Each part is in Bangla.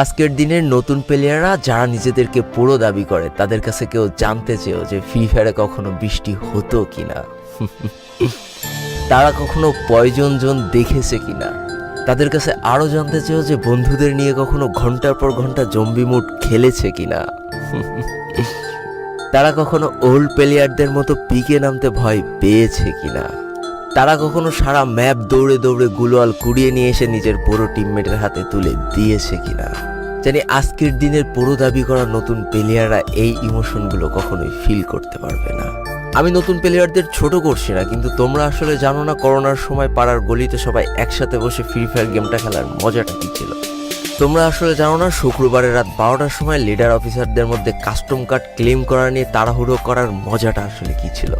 আজকের দিনের নতুন প্লেয়াররা যারা নিজেদেরকে পুরো দাবি করে তাদের কাছে কেউ জানতে চেয়েও যে ফ্রি ফায়ারে কখনো বৃষ্টি হতো কিনা, তারা কখনো পয়জন জোন দেখেছে কিনা, তাদের কাছে আরও জানতে চেয়েও যে বন্ধুদের নিয়ে কখনো ঘন্টার পর ঘন্টা জম্বি মুড খেলেছে কিনা, তারা কখনো ওল্ড প্লেয়ারদের মতো পিকে নামতে ভয় পেয়েছে কিনা, তারা কখনো সারা ম্যাপ দৌড়ে দৌড়ে গুলোয়াল কুড়িয়ে নিয়ে এসে নিজের পুরো টিমমেটের হাতে তুলে দিয়েছে কিনা। জানি আজকের দিনের পুরো দাবি করা নতুন প্লেয়াররা এই ইমোশনগুলো কখনোই ফিল করতে পারবে না। আমি নতুন প্লেয়ারদের ছোট করছি না, কিন্তু তোমরা আসলে জানো না করোনার সময় পাড়ার গলিতে সবাই একসাথে বসে ফ্রি ফায়ার গেমটা খেলার মজাটা কী ছিল। তোমরা আসলে জানো না শুক্রবারের রাত 12টার সময় লিডার অফিসারদের মধ্যে কাস্টম কার্ড ক্লেম করা নিয়ে তাড়াহুড়ো করার মজাটা আসলে কী ছিল।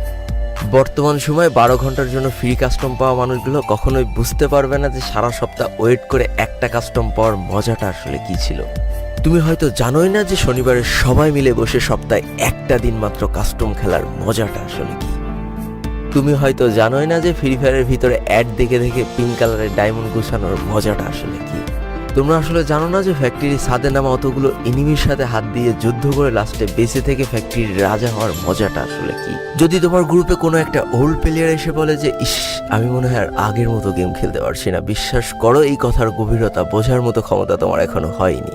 বর্তমান সময়ে 12 ঘন্টার জন্য ফ্রি কাস্টম পাওয়া মানুষগুলো কখনোই বুঝতে পারবে না যে সারা সপ্তাহ ওয়েট করে একটা কাস্টম পাওয়ার মজাটা আসলে কী ছিল। তুমি হয়তো জানোই না যে শনিবারে সবাই মিলে বসে সপ্তাহে একটা দিন মাত্র কাস্টম খেলার মজাটা আসলে কি। তুমি হয়তো জানোই না যে ফ্রি ফায়ারের ভিতরে অ্যাড দেখে দেখে পিঙ্ক কালারের ডায়মন্ড গুছানোর মজাটা আসলে কি। তোমরা আসলে জানো না যে ফ্যাক্টরি ছাদে নামা অতগুলো এনিমির সাথে হাত দিয়ে যুদ্ধ করে লাস্টে বেঁচে থেকে ফ্যাক্টরির রাজা হওয়ার মজাটা আসলে কি। যদি তোমার গ্রুপে কোনো একটা ওল্ড প্লেয়ার এসে বলে যে ইস আমি মনে হয় আর আগের মতো গেম খেলতে পারছি না, বিশ্বাস করো এই কথার গভীরতা বোঝার মতো ক্ষমতা তোমার এখনো হয়নি।